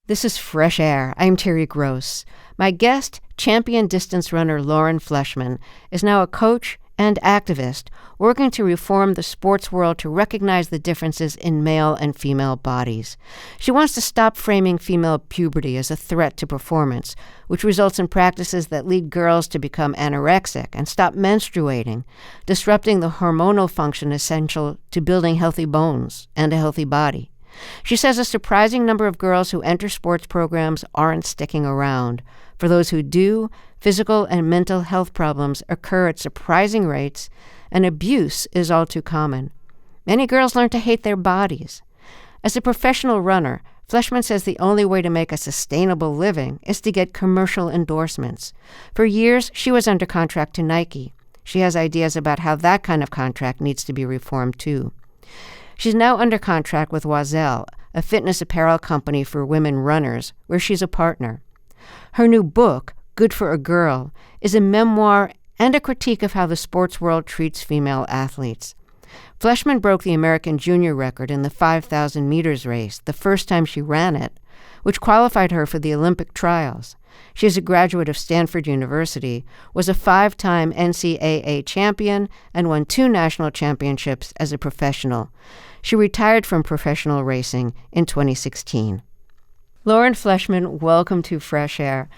This is Fresh Air. I'm Terry Gross. My guest, champion distance runner Lauren Fleshman, is now a coach and activist working to reform the sports world to recognize the differences in male and female bodies. She wants to stop framing female puberty as a threat to performance, which results in practices that lead girls to become anorexic and stop menstruating, disrupting the hormonal function essential to building healthy bones and a healthy body. She says a surprising number of girls who enter sports programs aren't sticking around. For those who do, physical and mental health problems occur at surprising rates, and abuse is all too common. Many girls learn to hate their bodies. As a professional runner, Fleshman says the only way to make a sustainable living is to get commercial endorsements. For years, she was under contract to Nike. She has ideas about how that kind of contract needs to be reformed, too. She's now under contract with WHYY, a fitness apparel company for women runners, where she's a partner. Her new book, Good for a Girl, is a memoir and a critique of how the sports world treats female athletes. Fleshman broke the American junior record in the 5,000 meters race the first time she ran it, which qualified her for the Olympic trials. She is a graduate of Stanford University, was a 5-time NCAA champion, and won 2 national championships as a professional. She retired from professional racing in 2016. Lauren Fleshman, welcome to Fresh Air.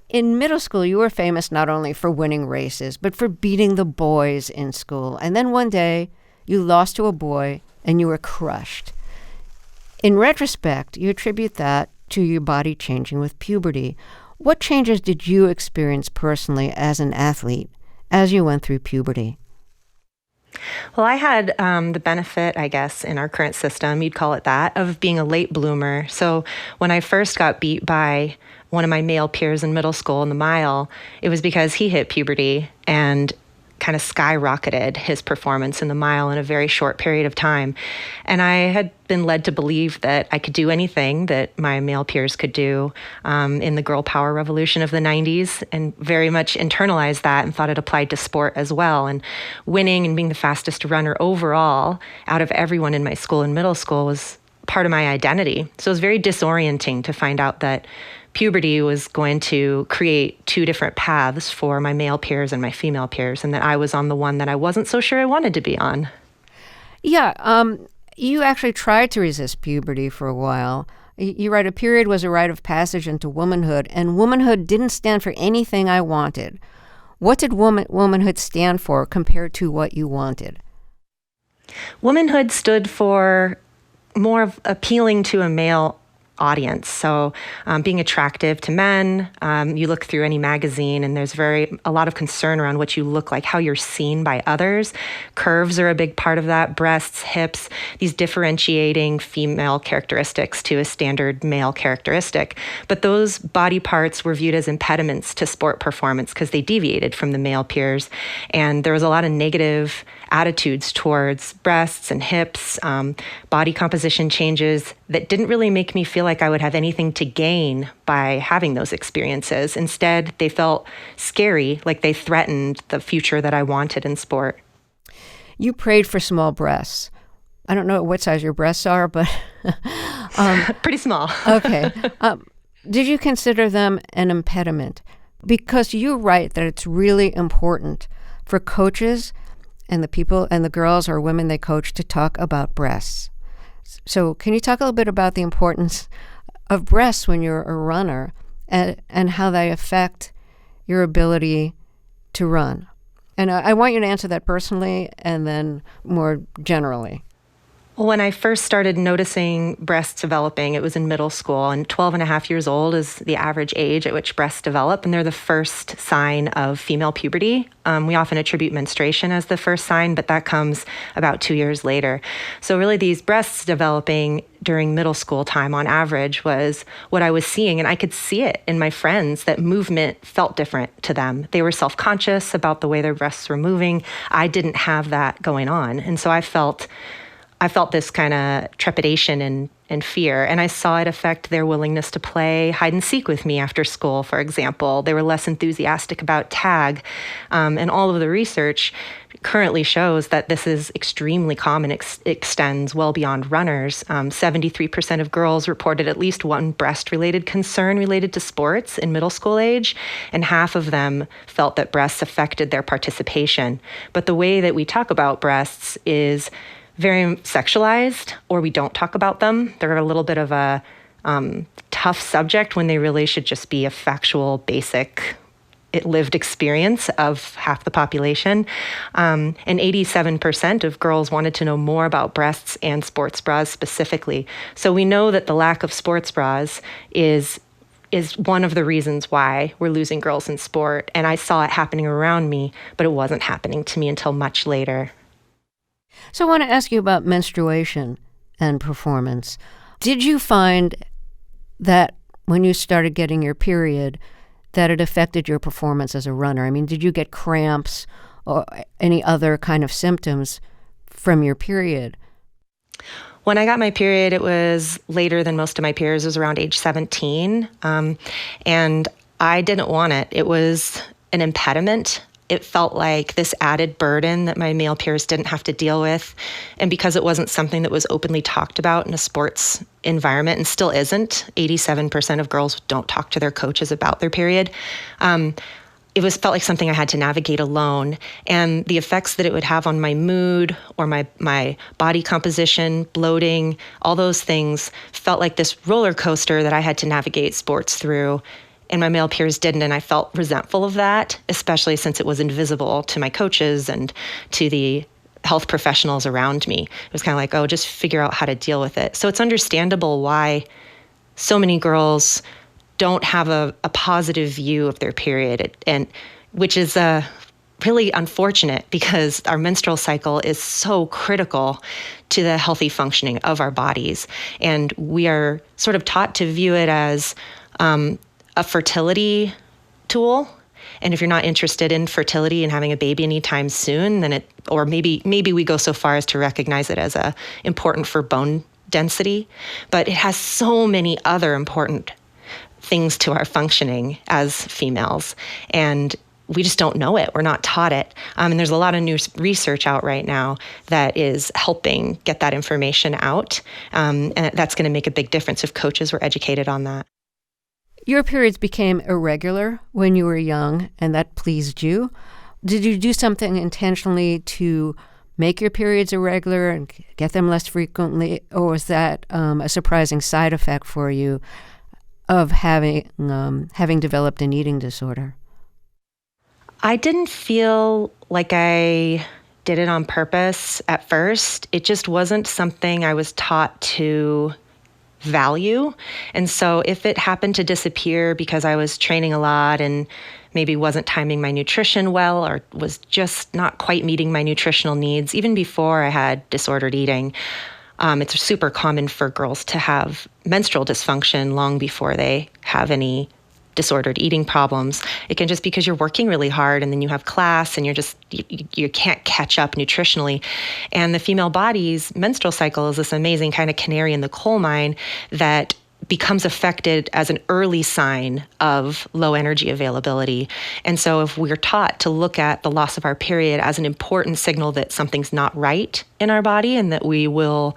In middle school, you were famous not only for winning races, but for beating the boys in school. And then one day, you lost to a boy and you were crushed. In retrospect, you attribute that to your body changing with puberty. What changes did you experience personally as an athlete as you went through puberty? Well, I had the benefit, I guess, in our current system, you'd call it that, of being a late bloomer. So when I first got beat by one of my male peers in middle school in the mile, it was because he hit puberty and kind of skyrocketed his performance in the mile in a very short period of time. And I had been led to believe that I could do anything that my male peers could do in the girl power revolution of the 90s, and very much internalized that and thought it applied to sport as well. And winning and being the fastest runner overall out of everyone in my school in middle school was part of my identity. So it was very disorienting to find out that puberty was going to create 2 different paths for my male peers and my female peers, and that I was on the one that I wasn't so sure I wanted to be on. Yeah, you actually tried to resist puberty for a while. You write, a period was a rite of passage into womanhood, and womanhood didn't stand for anything I wanted. What did womanhood stand for compared to what you wanted? Womanhood stood for more of appealing to a male audience. So being attractive to men, you look through any magazine and there's a lot of concern around what you look like, how you're seen by others. Curves are a big part of that, breasts, hips, these differentiating female characteristics to a standard male characteristic. But those body parts were viewed as impediments to sport performance because they deviated from the male peers. And there was a lot of negative attitudes towards breasts and hips, body composition changes that didn't really make me feel like I would have anything to gain by having those experiences. Instead, they felt scary, like they threatened the future that I wanted in sport. You prayed for small breasts. I don't know what size your breasts are, but... Pretty small. Okay. Did you consider them an impediment? Because you write that it's really important for coaches and the people and the girls or women they coach to talk about breasts. So can you talk a little bit about the importance of breasts when you're a runner and how they affect your ability to run? And I want you to answer that personally and then more generally. Well, when I first started noticing breasts developing, it was in middle school, and 12 and a half years old is the average age at which breasts develop, and they're the first sign of female puberty. We often attribute menstruation as the first sign, but that comes about 2 years later. So really these breasts developing during middle school time on average was what I was seeing, and I could see it in my friends that movement felt different to them. They were self-conscious about the way their breasts were moving. I didn't have that going on, and so I felt I felt this kind of trepidation and fear, and I saw it affect their willingness to play hide and seek with me after school, for example. They were less enthusiastic about tag, and all of the research currently shows that this is extremely common, extends well beyond runners. 73% of girls reported at least one breast-related concern related to sports in middle school age, and half of them felt that breasts affected their participation. But the way that we talk about breasts is very sexualized, or we don't talk about them. They're a little bit of a tough subject when they really should just be a factual, basic, lived experience of half the population. And 87% of girls wanted to know more about breasts and sports bras specifically. So we know that the lack of sports bras is one of the reasons why we're losing girls in sport. And I saw it happening around me, but it wasn't happening to me until much later. So I want to ask you about menstruation and performance. Did you find that when you started getting your period, that it affected your performance as a runner? I mean, did you get cramps or any other kind of symptoms from your period? When I got my period, it was later than most of my peers. It was around age 17. And I didn't want it. It was an impediment. It felt like this added burden that my male peers didn't have to deal with. And because it wasn't something that was openly talked about in a sports environment, and still isn't, 87% of girls don't talk to their coaches about their period. Felt like something I had to navigate alone. And the effects that it would have on my mood or my body composition, bloating, all those things felt like this roller coaster that I had to navigate sports through. And my male peers didn't, and I felt resentful of that, especially since it was invisible to my coaches and to the health professionals around me. It was kind of like, oh, just figure out how to deal with it. So it's understandable why so many girls don't have a positive view of their period, and which is really unfortunate because our menstrual cycle is so critical to the healthy functioning of our bodies. And we are sort of taught to view it as a fertility tool. And if you're not interested in fertility and having a baby anytime soon, then or maybe we go so far as to recognize it as important for bone density, but it has so many other important things to our functioning as females. And we just don't know it. We're not taught it. And there's a lot of new research out right now that is helping get that information out. And that's going to make a big difference if coaches were educated on that. Your periods became irregular when you were young, and that pleased you. Did you do something intentionally to make your periods irregular and get them less frequently, or was that a surprising side effect for you of having developed an eating disorder? I didn't feel like I did it on purpose at first. It just wasn't something I was taught to value. And so if it happened to disappear because I was training a lot and maybe wasn't timing my nutrition well or was just not quite meeting my nutritional needs, even before I had disordered eating, it's super common for girls to have menstrual dysfunction long before they have any disordered eating problems. It can just be because you're working really hard and then you have class and you can't catch up nutritionally. And the female body's menstrual cycle is this amazing kind of canary in the coal mine that becomes affected as an early sign of low energy availability. And so if we're taught to look at the loss of our period as an important signal that something's not right in our body and that we will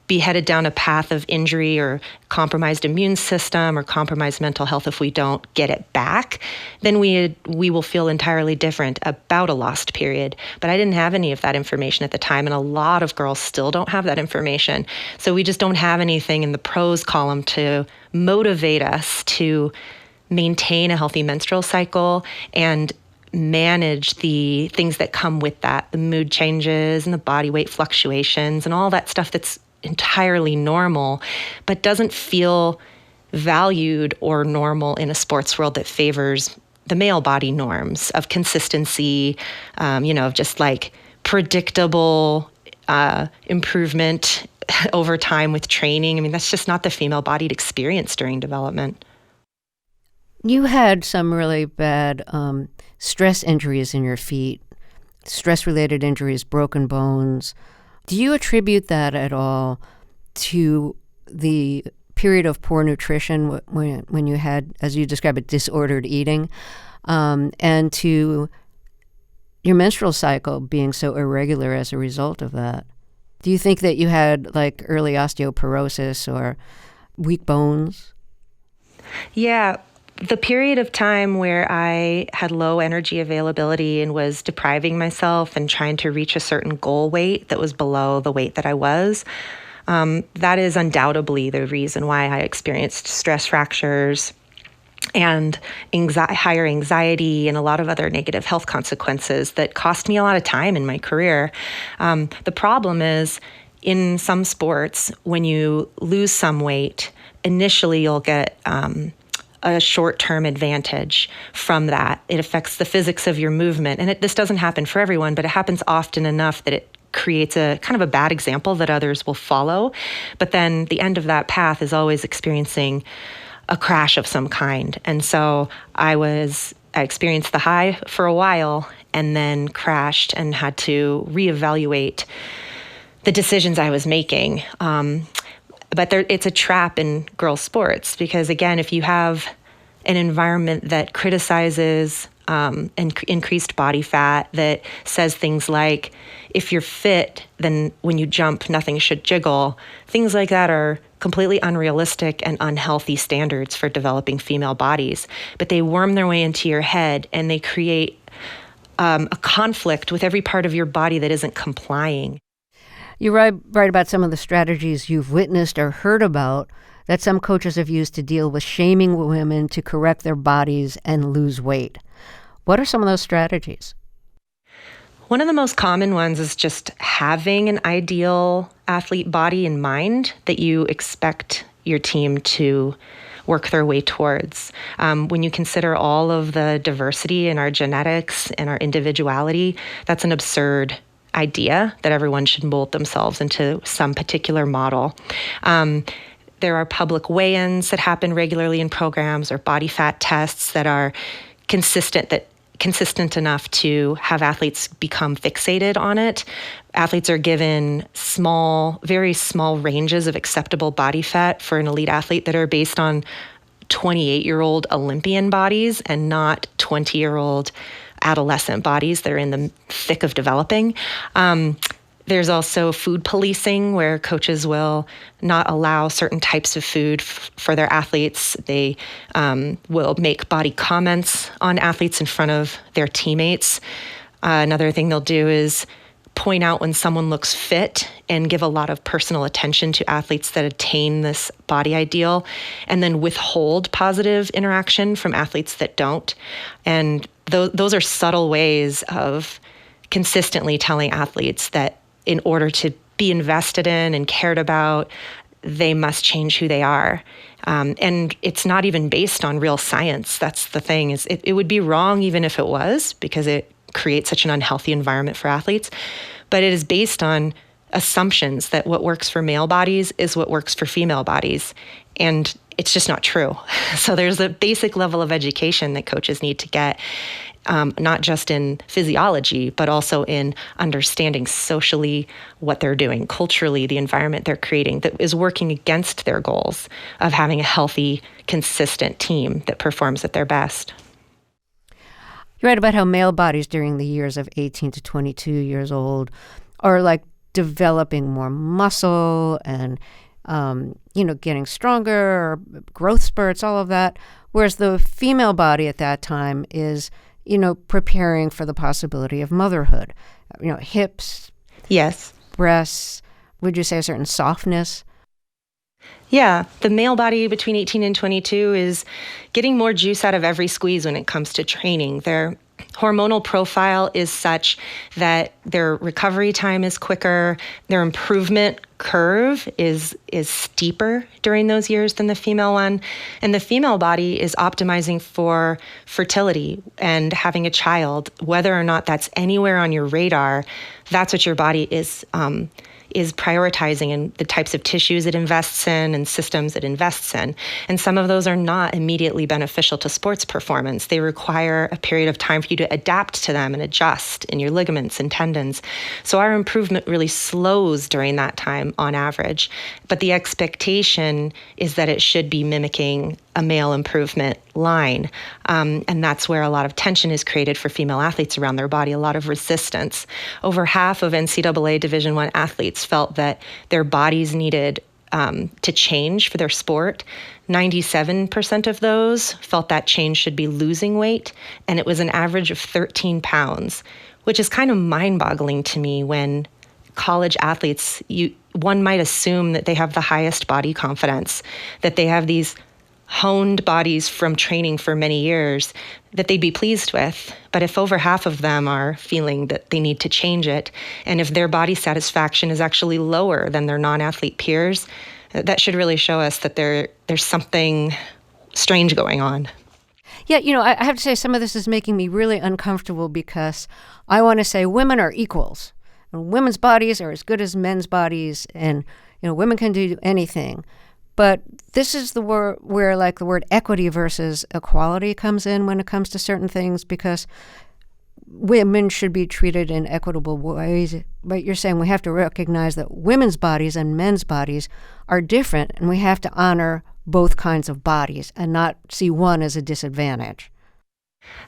be headed down a path of injury or compromised immune system or compromised mental health if we don't get it back, then we will feel entirely different about a lost period. But I didn't have any of that information at the time, and a lot of girls still don't have that information. So we just don't have anything in the pros column to motivate us to maintain a healthy menstrual cycle and manage the things that come with that, the mood changes and the body weight fluctuations and all that stuff that's entirely normal, but doesn't feel valued or normal in a sports world that favors the male body norms of consistency, of just like predictable improvement over time with training. I mean, that's just not the female-bodied experience during development. You had some really bad stress injuries in your feet, stress-related injuries, broken bones. Do you attribute that at all to the period of poor nutrition when you had, as you describe it, disordered eating, and to your menstrual cycle being so irregular as a result of that? Do you think that you had like early osteoporosis or weak bones? Yeah. The period of time where I had low energy availability and was depriving myself and trying to reach a certain goal weight that was below the weight that I was, that is undoubtedly the reason why I experienced stress fractures and higher anxiety and a lot of other negative health consequences that cost me a lot of time in my career. The problem is, in some sports, when you lose some weight, initially you'll get a short-term advantage from that. It affects the physics of your movement. And this doesn't happen for everyone, but it happens often enough that it creates a kind of a bad example that others will follow. But then the end of that path is always experiencing a crash of some kind. And so I experienced the high for a while and then crashed and had to reevaluate the decisions I was making. But it's a trap in girls' sports because, again, if you have an environment that criticizes increased body fat, that says things like, if you're fit, then when you jump, nothing should jiggle, things like that are completely unrealistic and unhealthy standards for developing female bodies. But they worm their way into your head and they create a conflict with every part of your body that isn't complying. You write about some of the strategies you've witnessed or heard about that some coaches have used to deal with shaming women to correct their bodies and lose weight. What are some of those strategies? One of the most common ones is just having an ideal athlete body in mind that you expect your team to work their way towards. When you consider all of the diversity in our genetics and our individuality, that's an absurd idea that everyone should mold themselves into some particular model. There are public weigh-ins that happen regularly in programs or body fat tests that are consistent enough to have athletes become fixated on it. Athletes are given very small ranges of acceptable body fat for an elite athlete that are based on 28-year-old Olympian bodies and not 20-year-old adolescent bodies that are in the thick of developing. There's also food policing, where coaches will not allow certain types of food for their athletes. They will make body comments on athletes in front of their teammates. Another thing they'll do is point out when someone looks fit and give a lot of personal attention to athletes that attain this body ideal, and then withhold positive interaction from athletes that don't. And those are subtle ways of consistently telling athletes that in order to be invested in and cared about, they must change who they are. And it's not even based on real science. That's the thing, is it would be wrong even if it was, because it creates such an unhealthy environment for athletes. But it is based on assumptions that what works for male bodies is what works for female bodies. And it's just not true. So there's a basic level of education that coaches need to get, not just in physiology, but also in understanding socially what they're doing, culturally, the environment they're creating that is working against their goals of having a healthy, consistent team that performs at their best. You write about how male bodies during the years of 18 to 22 years old are like developing more muscle and getting stronger, growth spurts, all of that. Whereas the female body at that time is, preparing for the possibility of motherhood. Hips. Yes. Breasts. Would you say a certain softness? Yeah, the male body between 18 and 22 is getting more juice out of every squeeze when it comes to training. Their hormonal profile is such that their recovery time is quicker, their improvement curve is steeper during those years than the female one, and the female body is optimizing for fertility and having a child. Whether or not that's anywhere on your radar, that's what your body is is prioritizing in the types of tissues it invests in and systems it invests in. And some of those are not immediately beneficial to sports performance. They require a period of time for you to adapt to them and adjust in your ligaments and tendons. So our improvement really slows during that time on average. But the expectation is that it should be mimicking a male improvement line. And that's where a lot of tension is created for female athletes around their body, a lot of resistance. Over half of NCAA Division I athletes felt that their bodies needed to change for their sport. 97% of those felt that change should be losing weight, and it was an average of 13 pounds, which is kind of mind-boggling to me when college athletes, one might assume that they have the highest body confidence, that they have these honed bodies from training for many years that they'd be pleased with. But if over half of them are feeling that they need to change it, and if their body satisfaction is actually lower than their non-athlete peers, that should really show us that there's something strange going on. Yeah, I have to say some of this is making me really uncomfortable because I want to say women are equals. And women's bodies are as good as men's bodies, and women can do anything. But this is where like the word equity versus equality comes in when it comes to certain things, because women should be treated in equitable ways. But you're saying we have to recognize that women's bodies and men's bodies are different, and we have to honor both kinds of bodies and not see one as a disadvantage.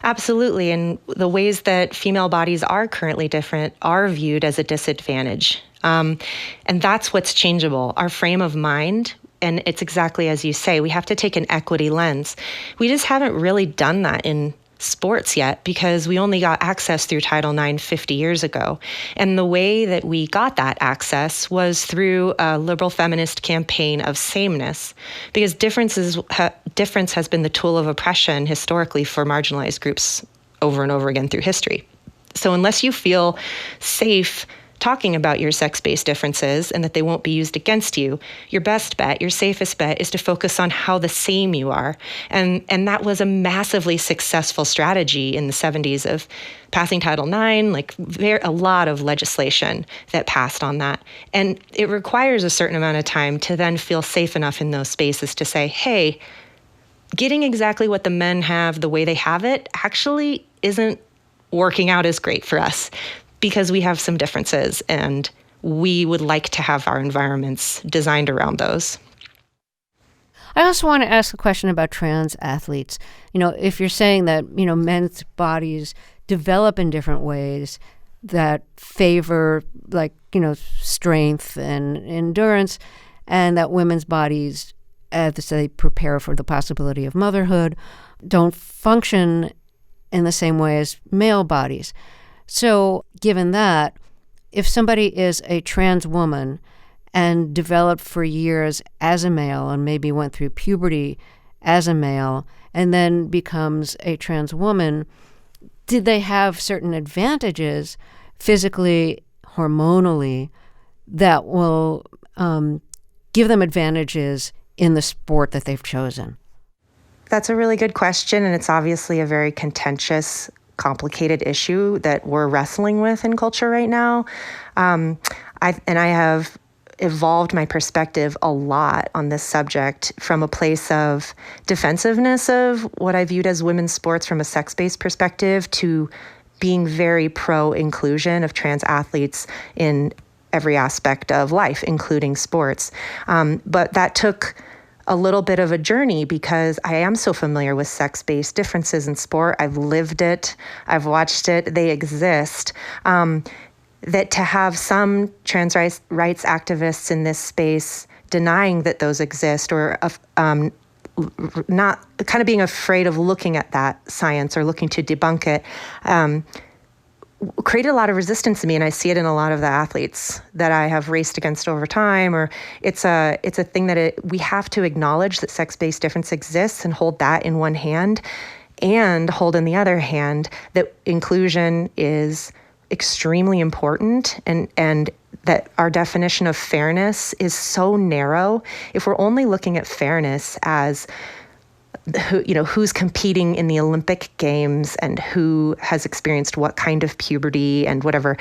Absolutely. And the ways that female bodies are currently different are viewed as a disadvantage. And that's what's changeable. Our frame of mind. And it's exactly as you say, we have to take an equity lens. We just haven't really done that in sports yet because we only got access through Title IX 50 years ago. And the way that we got that access was through a liberal feminist campaign of sameness, because difference has been the tool of oppression historically for marginalized groups over and over again through history. So unless you feel safe talking about your sex-based differences and that they won't be used against you, your best bet, your safest bet is to focus on how the same you are. And that was a massively successful strategy in the 70s of passing Title IX, a lot of legislation that passed on that. And it requires a certain amount of time to then feel safe enough in those spaces to say, hey, getting exactly what the men have the way they have it actually isn't working out as great for us, because we have some differences and we would like to have our environments designed around those. I also want to ask a question about trans athletes. If you're saying that, men's bodies develop in different ways that favor strength and endurance, and that women's bodies, as they prepare for the possibility of motherhood, don't function in the same way as male bodies. So given that, if somebody is a trans woman and developed for years as a male and maybe went through puberty as a male and then becomes a trans woman, did they have certain advantages physically, hormonally, that will give them advantages in the sport that they've chosen? That's a really good question, and it's obviously a very contentious, complicated issue that we're wrestling with in culture right now. I have evolved my perspective a lot on this subject from a place of defensiveness of what I viewed as women's sports from a sex-based perspective to being very pro-inclusion of trans athletes in every aspect of life, including sports. But that took a little bit of a journey because I am so familiar with sex-based differences in sport. I've lived it. I've watched it. They exist. That to have some trans rights activists in this space denying that those exist, or not kind of being afraid of looking at that science or looking to debunk it, created a lot of resistance in me, and I see it in a lot of the athletes that I have raced against over time. Or it's a thing that we have to acknowledge that sex-based difference exists and hold that in one hand, and hold in the other hand that inclusion is extremely important, and that our definition of fairness is so narrow. If we're only looking at fairness as who's competing in the Olympic Games and who has experienced what kind of puberty and whatever,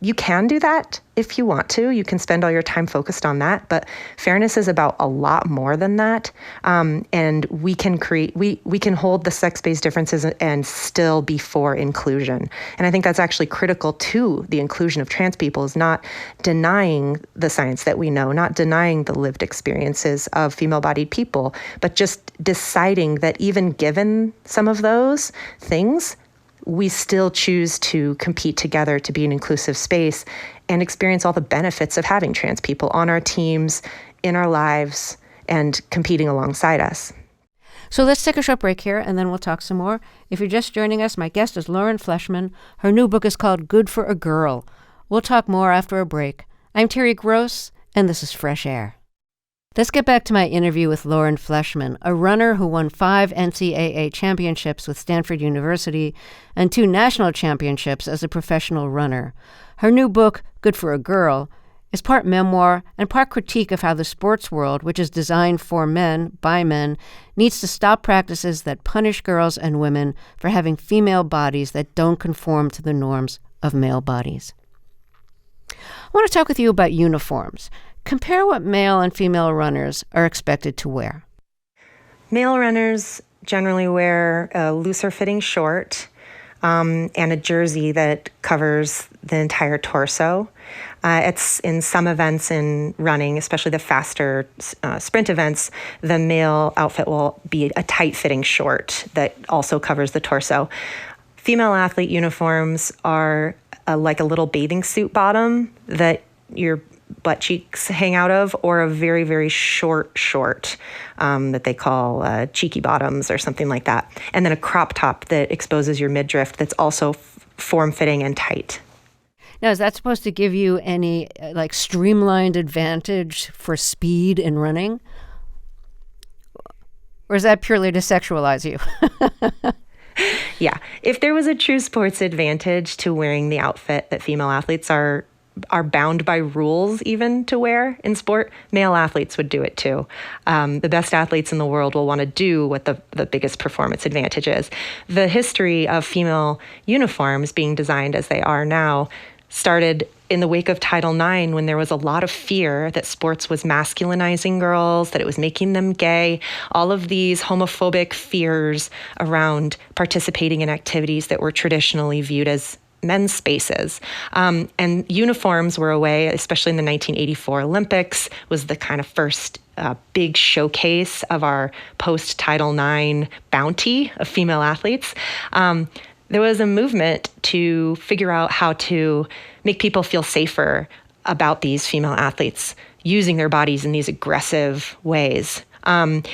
You can do that if you want to. You can spend all your time focused on that, but fairness is about a lot more than that. And we can hold the sex-based differences and still be for inclusion. And I think that's actually critical to the inclusion of trans people, is not denying the science that we know, not denying the lived experiences of female-bodied people, but just deciding that even given some of those things, we still choose to compete together to be an inclusive space and experience all the benefits of having trans people on our teams, in our lives, and competing alongside us. So let's take a short break here, and then we'll talk some more. If you're just joining us, my guest is Lauren Fleshman. Her new book is called Good for a Girl. We'll talk more after a break. I'm Terry Gross, and this is Fresh Air. Let's get back to my interview with Lauren Fleshman, a runner who won 5 NCAA championships with Stanford University and 2 national championships as a professional runner. Her new book, Good for a Girl, is part memoir and part critique of how the sports world, which is designed for men, by men, needs to stop practices that punish girls and women for having female bodies that don't conform to the norms of male bodies. I want to talk with you about uniforms. Compare what male and female runners are expected to wear. Male runners generally wear a looser fitting short and a jersey that covers the entire torso. It's in some events in running, especially the faster sprint events, the male outfit will be a tight-fitting short that also covers the torso. Female athlete uniforms are like a little bathing suit bottom that your butt cheeks hang out of, or a very, very short that they call cheeky bottoms or something like that. And then a crop top that exposes your midriff that's also form-fitting and tight. Now, is that supposed to give you any streamlined advantage for speed in running? Or is that purely to sexualize you? Yeah. If there was a true sports advantage to wearing the outfit that female athletes are bound by rules even to wear in sport, male athletes would do it too. The best athletes in the world will want to do what the biggest performance advantage is. The history of female uniforms being designed as they are now started in the wake of Title IX, when there was a lot of fear that sports was masculinizing girls, that it was making them gay, all of these homophobic fears around participating in activities that were traditionally viewed as men's spaces. And uniforms were a way, especially in the 1984 Olympics, was the kind of first big showcase of our post-Title IX bounty of female athletes. There was a movement to figure out how to make people feel safer about these female athletes using their bodies in these aggressive ways. And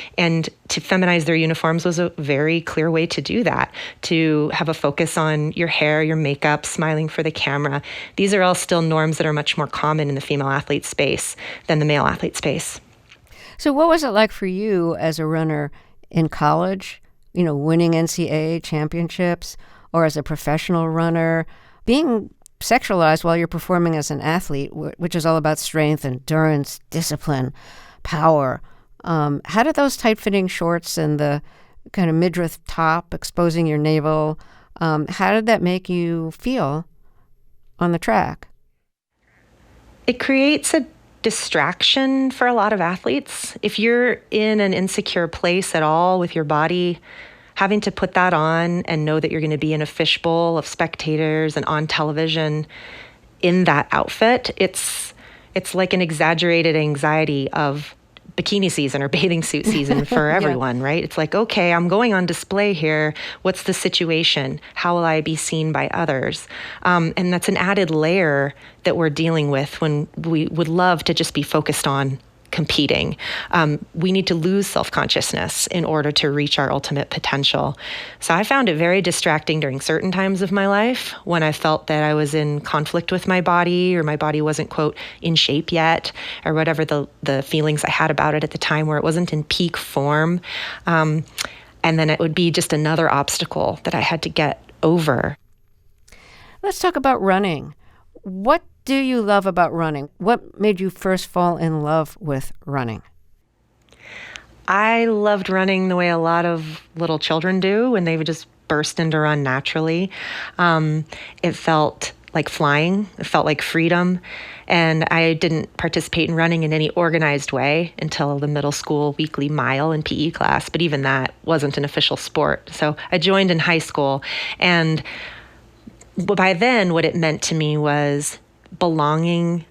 to feminize their uniforms was a very clear way to do that, to have a focus on your hair, your makeup, smiling for the camera. These are all still norms that are much more common in the female athlete space than the male athlete space. So what was it like for you as a runner in college, winning NCAA championships, or as a professional runner, being sexualized while you're performing as an athlete, which is all about strength, endurance, discipline, power? How did those tight-fitting shorts and the kind of midriff top exposing your navel, how did that make you feel on the track? It creates a distraction for a lot of athletes. If you're in an insecure place at all with your body, having to put that on and know that you're going to be in a fishbowl of spectators and on television in that outfit, it's like an exaggerated anxiety of bikini season or bathing suit season for everyone, yeah. Right? It's like, okay, I'm going on display here. What's the situation? How will I be seen by others? And that's an added layer that we're dealing with when we would love to just be focused on competing. We need to lose self-consciousness in order to reach our ultimate potential. So I found it very distracting during certain times of my life when I felt that I was in conflict with my body, or my body wasn't, quote, in shape yet, or whatever the feelings I had about it at the time, where it wasn't in peak form. And then it would be just another obstacle that I had to get over. Let's talk about running. What do you love about running? What made you first fall in love with running? I loved running the way a lot of little children do when they would just burst into run naturally. It felt like flying. It felt like freedom. And I didn't participate in running in any organized way until the middle school weekly mile in PE class. But even that wasn't an official sport. So I joined in high school. And by then, what it meant to me was belonging,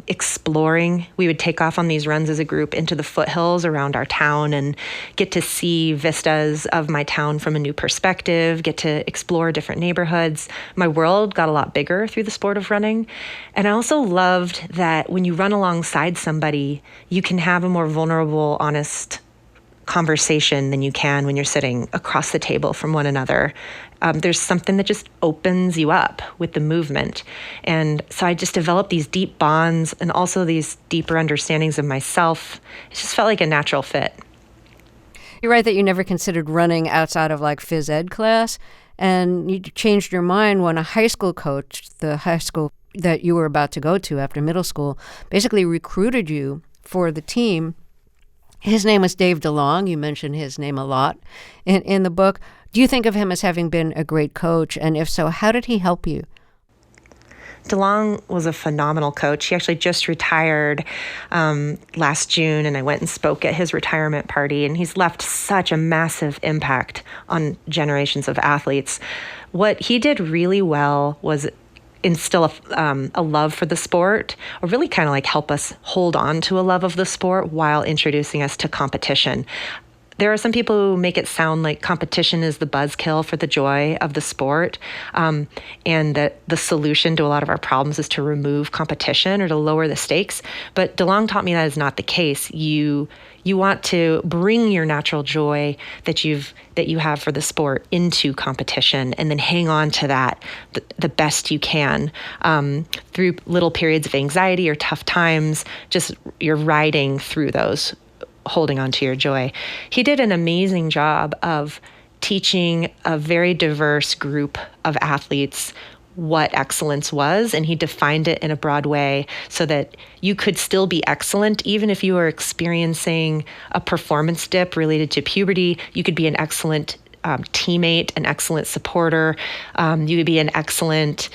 exploring. We would take off on these runs as a group into the foothills around our town and get to see vistas of my town from a new perspective, get to explore different neighborhoods. My world got a lot bigger through the sport of running. And I also loved that when you run alongside somebody, you can have a more vulnerable, honest conversation than you can when you're sitting across the table from one another. There's something that just opens you up with the movement. And so I just developed these deep bonds and also these deeper understandings of myself. It just felt like a natural fit. You're right that you never considered running outside of like phys ed class, and you changed your mind when a high school coach, the high school that you were about to go to after middle school, basically recruited you for the team. His name was Dave DeLong. You mentioned his name a lot in the book. Do you think of him as having been a great coach? And if so, how did he help you? DeLong was a phenomenal coach. He actually just retired last June, and I went and spoke at his retirement party, and he's left such a massive impact on generations of athletes. What he did really well was instill a love for the sport, or really kind of like help us hold on to a love of the sport while introducing us to competition. There are some people who make it sound like competition is the buzzkill for the joy of the sport, and that the solution to a lot of our problems is to remove competition or to lower the stakes. But DeLong taught me that is not the case. You want to bring your natural joy that you have for the sport into competition, and then hang on to that the best you can through little periods of anxiety or tough times. Just you're riding through those, holding on to your joy. He did an amazing job of teaching a very diverse group of athletes what excellence was, and he defined it in a broad way so that you could still be excellent even if you were experiencing a performance dip related to puberty. You could be an excellent teammate, an excellent supporter. You could be an excellent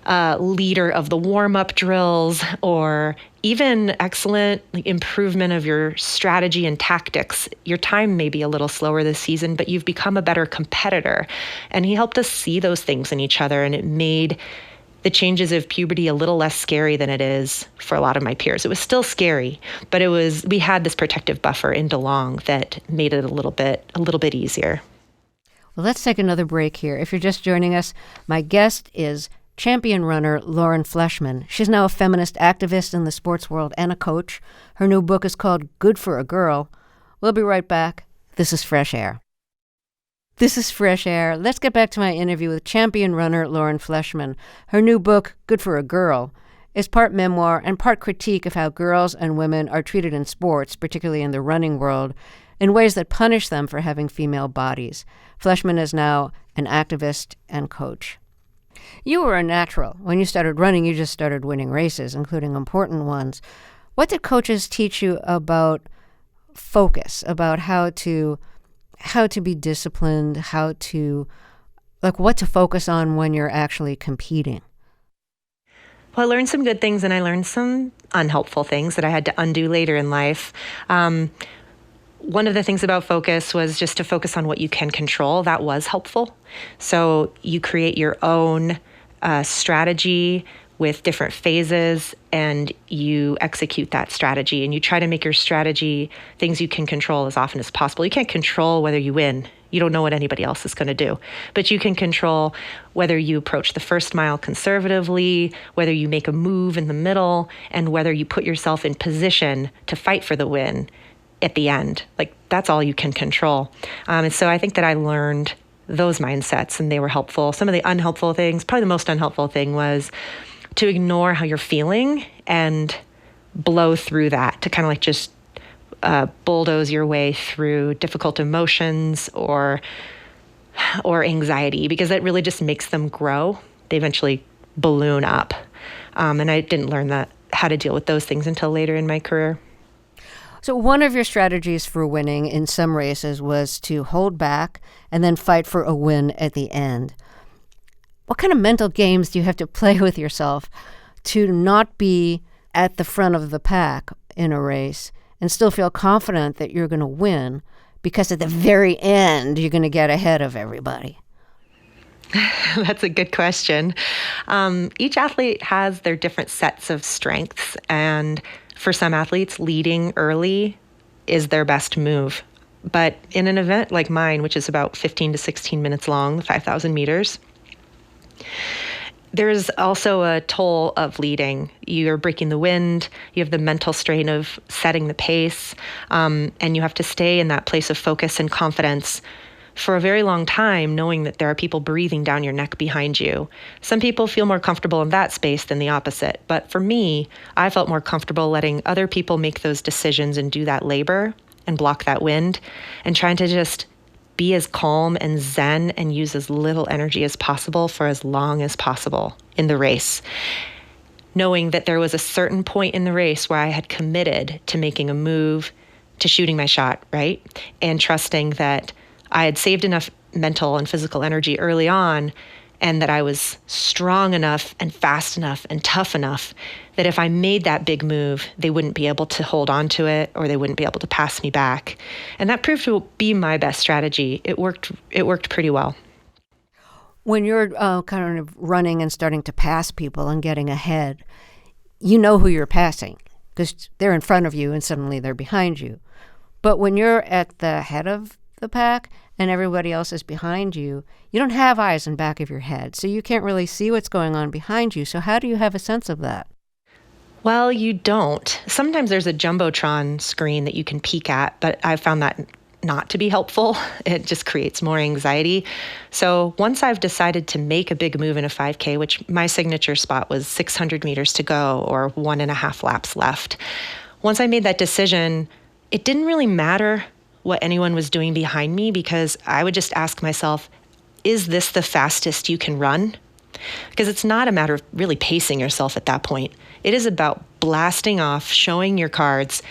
leader of the warm-up drills, or even excellent improvement of your strategy and tactics. Your time may be a little slower this season, but you've become a better competitor. And he helped us see those things in each other, and it made the changes of puberty a little less scary than it is for a lot of my peers. It was still scary, but we had this protective buffer in DeLong that made it a little bit easier. Well, let's take another break here. If you're just joining us, my guest is champion runner Lauren Fleshman. She's now a feminist activist in the sports world and a coach. Her new book is called Good for a Girl. We'll be right back. This is Fresh Air. This is Fresh Air. Let's get back to my interview with champion runner Lauren Fleshman. Her new book, Good for a Girl, is part memoir and part critique of how girls and women are treated in sports, particularly in the running world, in ways that punish them for having female bodies. Fleshman is now an activist and coach. You were a natural. When you started running, you just started winning races, including important ones. What did coaches teach you about focus, about how to be disciplined, what to focus on when you're actually competing? Well, I learned some good things, and I learned some unhelpful things that I had to undo later in life. One of the things about focus was just to focus on what you can control. That was helpful. So you create your own strategy with different phases, and you execute that strategy, and you try to make your strategy things you can control as often as possible. You can't control whether you win. You don't know what anybody else is going to do, but you can control whether you approach the first mile conservatively, whether you make a move in the middle, and whether you put yourself in position to fight for the win at the end. Like, that's all you can control. And so I think that I learned those mindsets, and they were helpful. Some of the unhelpful things, probably the most unhelpful thing, was to ignore how you're feeling and blow through that, to kind of like just bulldoze your way through difficult emotions or anxiety, because that really just makes them grow. They eventually balloon up. And I didn't learn how to deal with those things until later in my career. So one of your strategies for winning in some races was to hold back and then fight for a win at the end. What kind of mental games do you have to play with yourself to not be at the front of the pack in a race and still feel confident that you're going to win because at the very end you're going to get ahead of everybody? That's a good question. Each athlete has their different sets of strengths, and for some athletes, leading early is their best move. But in an event like mine, which is about 15 to 16 minutes long, 5,000 meters, there's also a toll of leading. You're breaking the wind, you have the mental strain of setting the pace, and you have to stay in that place of focus and confidence for a very long time, knowing that there are people breathing down your neck behind you. Some people feel more comfortable in that space than the opposite. But for me, I felt more comfortable letting other people make those decisions and do that labor and block that wind, and trying to just be as calm and zen and use as little energy as possible for as long as possible in the race. Knowing that there was a certain point in the race where I had committed to making a move, to shooting my shot, right? And trusting that I had saved enough mental and physical energy early on, and that I was strong enough and fast enough and tough enough that if I made that big move, they wouldn't be able to hold on to it, or they wouldn't be able to pass me back. And that proved to be my best strategy. It worked pretty well. When you're kind of running and starting to pass people and getting ahead, you know who you're passing because they're in front of you and suddenly they're behind you. But when you're at the head of the pack and everybody else is behind you, you don't have eyes in back of your head, so you can't really see what's going on behind you. So how do you have a sense of that? Well, you don't. Sometimes there's a Jumbotron screen that you can peek at, but I found that not to be helpful. It just creates more anxiety. So once I've decided to make a big move in a 5K, which my signature spot was 600 meters to go or 1.5 laps left, once I made that decision, it didn't really matter what anyone was doing behind me, because I would just ask myself, is this the fastest you can run? Because it's not a matter of really pacing yourself at that point. It is about blasting off, showing your cards,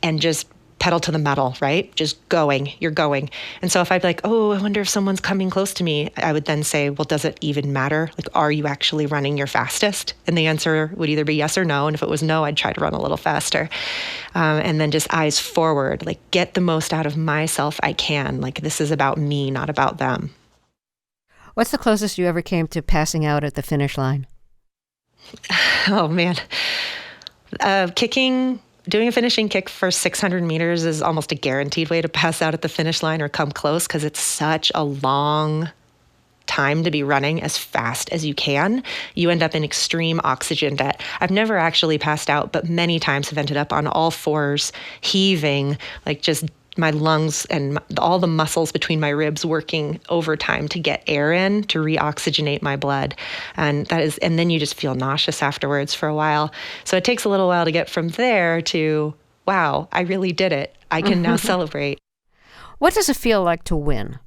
and just pedal to the metal, right? Just going, you're going. And so if I'd be like, oh, I wonder if someone's coming close to me, I would then say, well, does it even matter? Like, are you actually running your fastest? And the answer would either be yes or no. And if it was no, I'd try to run a little faster. And then just eyes forward, like get the most out of myself I can. Like, this is about me, not about them. What's the closest you ever came to passing out at the finish line? Oh, man. Doing a finishing kick for 600 meters is almost a guaranteed way to pass out at the finish line or come close, because it's such a long time to be running as fast as you can. You end up in extreme oxygen debt. I've never actually passed out, but many times have ended up on all fours, heaving, like just my lungs and all the muscles between my ribs working overtime to get air in, to reoxygenate my blood. And then you just feel nauseous afterwards for a while. So it takes a little while to get from there to, wow, I really did it. I can now celebrate. What does it feel like to win?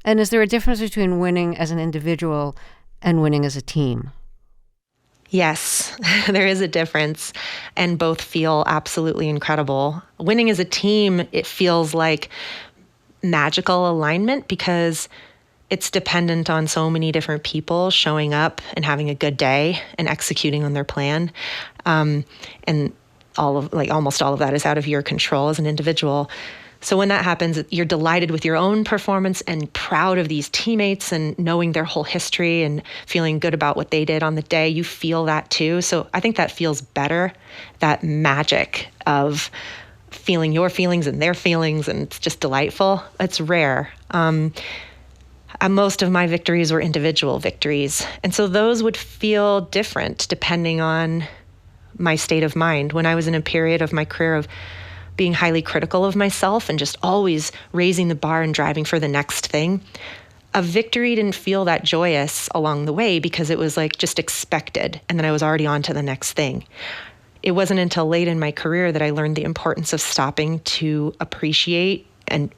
And is there a difference between winning as an individual and winning as a team? Yes, there is a difference, and both feel absolutely incredible. Winning as a team, it feels like magical alignment because it's dependent on so many different people showing up and having a good day and executing on their plan. And almost all of that is out of your control as an individual. So when that happens, you're delighted with your own performance and proud of these teammates and knowing their whole history and feeling good about what they did on the day. You feel that too. So I think that feels better, that magic of feeling your feelings and their feelings, and it's just delightful. It's rare. Most of my victories were individual victories. And so those would feel different depending on my state of mind. When I was in a period of my career of being highly critical of myself and just always raising the bar and driving for the next thing, a victory didn't feel that joyous along the way because it was like just expected. And then I was already on to the next thing. It wasn't until late in my career that I learned the importance of stopping to appreciate and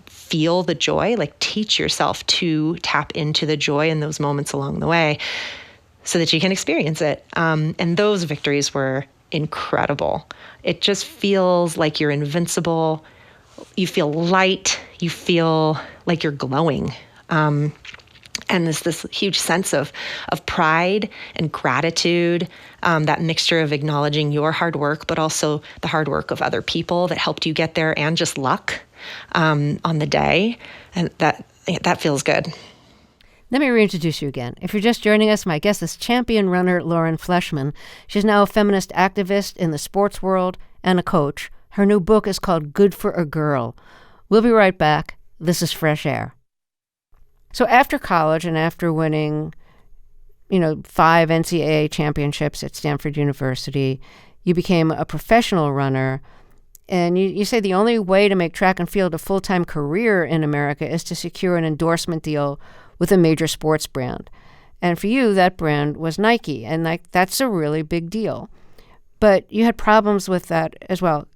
feel the joy, like teach yourself to tap into the joy in those moments along the way so that you can experience it. And those victories were incredible. It just feels like you're invincible. You feel light. You feel like you're glowing. And there's this huge sense of pride and gratitude, that mixture of acknowledging your hard work, but also the hard work of other people that helped you get there, and just luck on the day. And that feels good. Let me reintroduce you again. If you're just joining us, my guest is champion runner Lauren Fleshman. She's now a feminist activist in the sports world and a coach. Her new book is called Good for a Girl. We'll be right back. This is Fresh Air. So after college and after winning, 5 NCAA championships at Stanford University, you became a professional runner. And you say the only way to make track and field a full-time career in America is to secure an endorsement deal with a major sports brand. And for you, that brand was Nike. And that's a really big deal. But you had problems with that as well.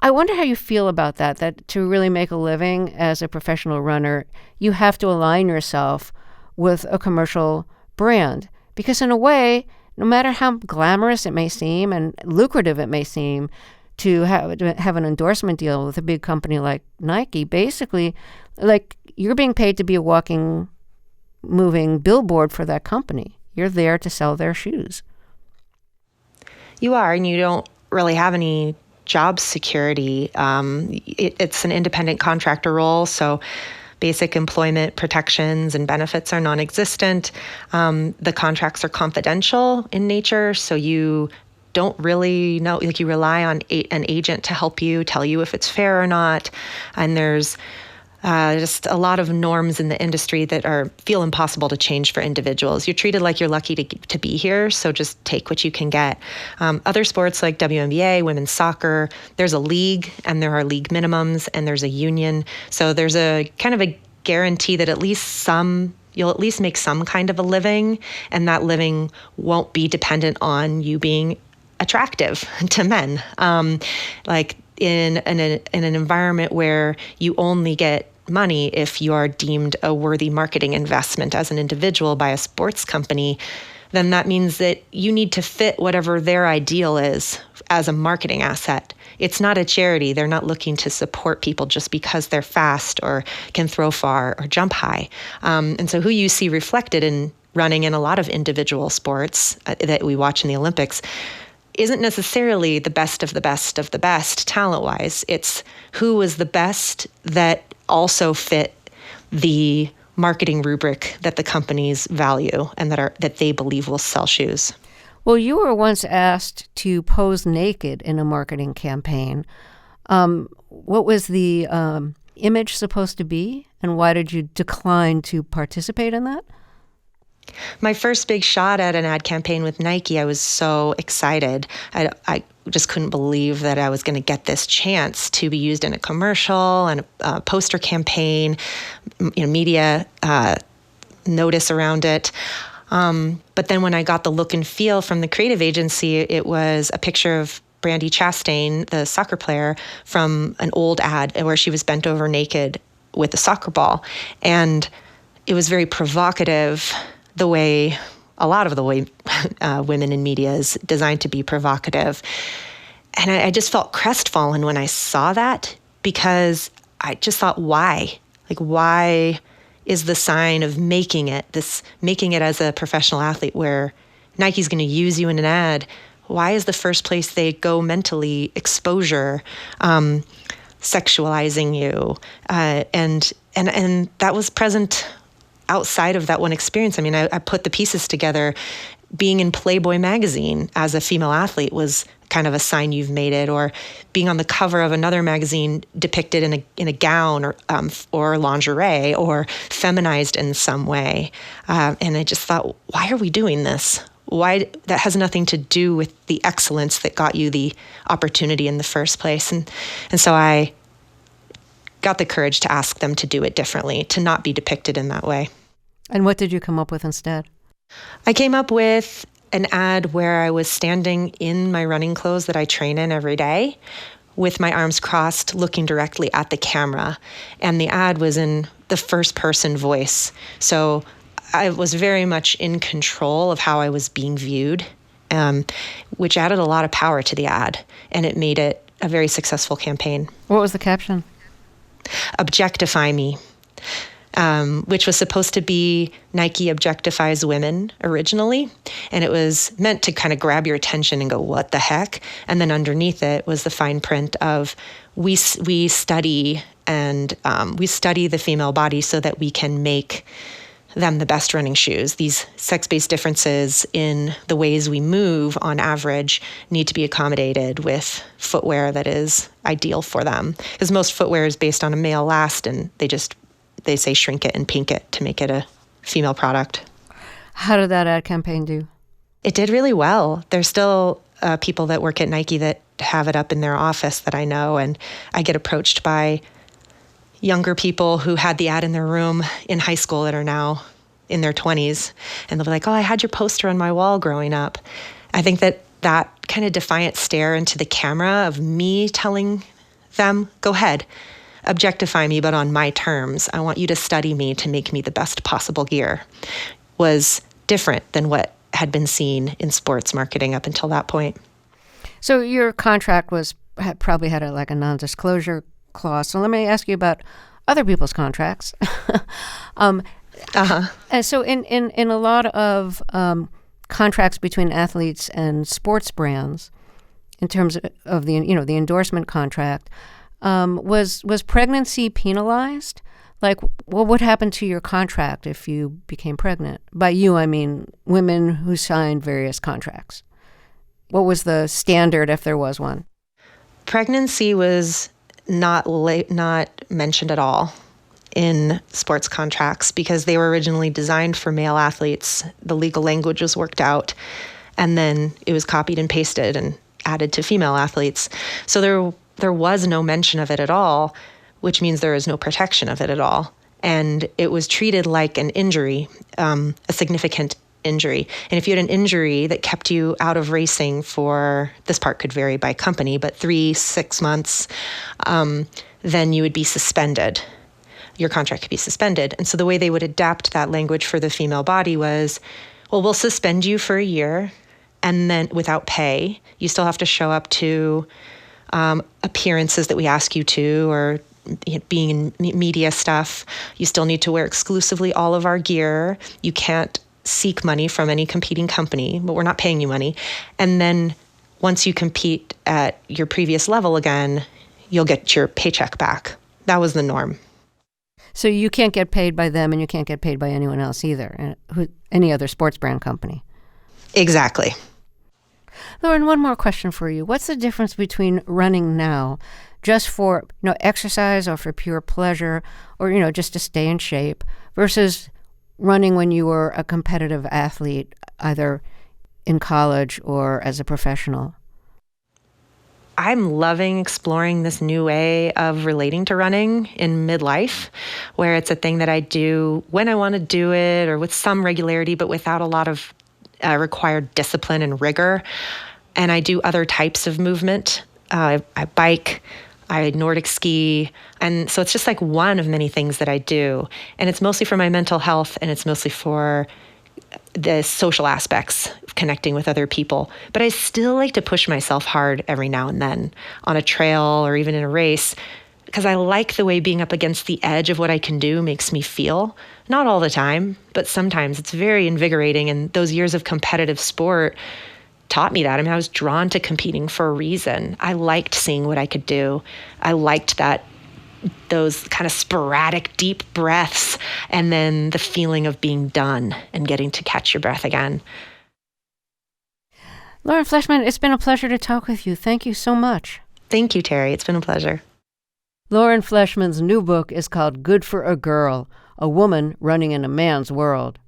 I wonder how you feel about that to really make a living as a professional runner, you have to align yourself with a commercial brand. Because in a way, no matter how glamorous it may seem and lucrative it may seem to have an endorsement deal with a big company like Nike, basically, like, you're being paid to be a walking, moving billboard for that company. You're there to sell their shoes. You are, and you don't really have any job security. It's an independent contractor role, so basic employment protections and benefits are non-existent. The contracts are confidential in nature, so you don't really know, like, you rely on an agent to help you, tell you if it's fair or not. And there's just a lot of norms in the industry that feel impossible to change for individuals. You're treated like you're lucky to be here, so just take what you can get. Other sports like WNBA, women's soccer, there's a league, and there are league minimums, and there's a union. So there's a kind of a guarantee that you'll at least make some kind of a living, and that living won't be dependent on you being attractive to men. Like in an environment where you only get money if you are deemed a worthy marketing investment as an individual by a sports company, then that means that you need to fit whatever their ideal is as a marketing asset. It's not a charity. They're not looking to support people just because they're fast or can throw far or jump high. And so who you see reflected in running in a lot of individual sports that we watch in the Olympics isn't necessarily the best of the best of the best talent-wise. It's who was the best that also fit the marketing rubric that the companies value and that they believe will sell shoes. Well, you were once asked to pose naked in a marketing campaign. What was the image supposed to be, and why did you decline to participate in that? My first big shot at an ad campaign with Nike, I was so excited. I just couldn't believe that I was going to get this chance to be used in a commercial and a poster campaign, media notice around it. But then when I got the look and feel from the creative agency, it was a picture of Brandi Chastain, the soccer player, from an old ad where she was bent over naked with a soccer ball. And it was very provocative, a lot of the way women in media is designed to be provocative. And I just felt crestfallen when I saw that, because I just thought, why? Like, why is the sign of making it as a professional athlete where Nike's going to use you in an ad? Why is the first place they go mentally exposure, sexualizing you? And that was present outside of that one experience. I mean, I put the pieces together. Being in Playboy magazine as a female athlete was kind of a sign you've made it, or being on the cover of another magazine depicted in a gown or lingerie or feminized in some way. And I just thought, why are we doing this? Why? That has nothing to do with the excellence that got you the opportunity in the first place. And so I got the courage to ask them to do it differently, to not be depicted in that way. And what did you come up with instead? I came up with an ad where I was standing in my running clothes that I train in every day with my arms crossed, looking directly at the camera. And the ad was in the first person voice. So I was very much in control of how I was being viewed, which added a lot of power to the ad. And it made it a very successful campaign. What was the caption? Objectify Me. which was supposed to be Nike objectifies women originally. And it was meant to kind of grab your attention and go, what the heck? And then underneath it was the fine print of we study the female body so that we can make them the best running shoes. These sex-based differences in the ways we move on average need to be accommodated with footwear that is ideal for them. Because most footwear is based on a male last, and they say shrink it and pink it to make it a female product. How did that ad campaign do? It did really well. There's still people that work at Nike that have it up in their office that I know, and I get approached by younger people who had the ad in their room in high school that are now in their 20s. And they'll be like, oh, I had your poster on my wall growing up. I think that kind of defiant stare into the camera of me telling them, go ahead, objectify me, but on my terms. I want you to study me to make me the best possible gear, was different than what had been seen in sports marketing up until that point. So your contract probably had a non-disclosure clause. So let me ask you about other people's contracts. And so in a lot of contracts between athletes and sports brands, in terms of the endorsement contract, was pregnancy penalized? Like, what would happen to your contract if you became pregnant? By you, I mean women who signed various contracts. What was the standard if there was one? Pregnancy was not mentioned at all in sports contracts because they were originally designed for male athletes. The legal language was worked out, and then it was copied and pasted and added to female athletes. So there was no mention of it at all, which means there is no protection of it at all. And it was treated like an injury, a significant injury. And if you had an injury that kept you out of racing for, this part could vary by company, but 3-6 months, then you would be suspended. Your contract could be suspended. And so the way they would adapt that language for the female body was, well, we'll suspend you for a year, and then without pay, you still have to show up to appearances that we ask you to, or being in media stuff. You still need to wear exclusively all of our gear. You can't seek money from any competing company, but we're not paying you money. And then once you compete at your previous level again, you'll get your paycheck back. That was the norm. So you can't get paid by them, and you can't get paid by anyone else either, any other sports brand company. Exactly. Lauren, one more question for you. What's the difference between running now just for exercise or for pure pleasure, or just to stay in shape, versus running when you were a competitive athlete, either in college or as a professional? I'm loving exploring this new way of relating to running in midlife, where it's a thing that I do when I want to do it, or with some regularity, but without a lot of required discipline and rigor. And I do other types of movement. I bike, I Nordic ski. And so it's just like one of many things that I do. And it's mostly for my mental health, and it's mostly for the social aspects of connecting with other people. But I still like to push myself hard every now and then on a trail or even in a race, because I like the way being up against the edge of what I can do makes me feel. Not all the time, but sometimes it's very invigorating. And those years of competitive sport taught me that. I mean, I was drawn to competing for a reason. I liked seeing what I could do. I liked those kind of sporadic, deep breaths, and then the feeling of being done and getting to catch your breath again. Lauren Fleshman, it's been a pleasure to talk with you. Thank you so much. Thank you, Terry. It's been a pleasure. Lauren Fleshman's new book is called Good for a Girl, a Woman Running in a Man's World.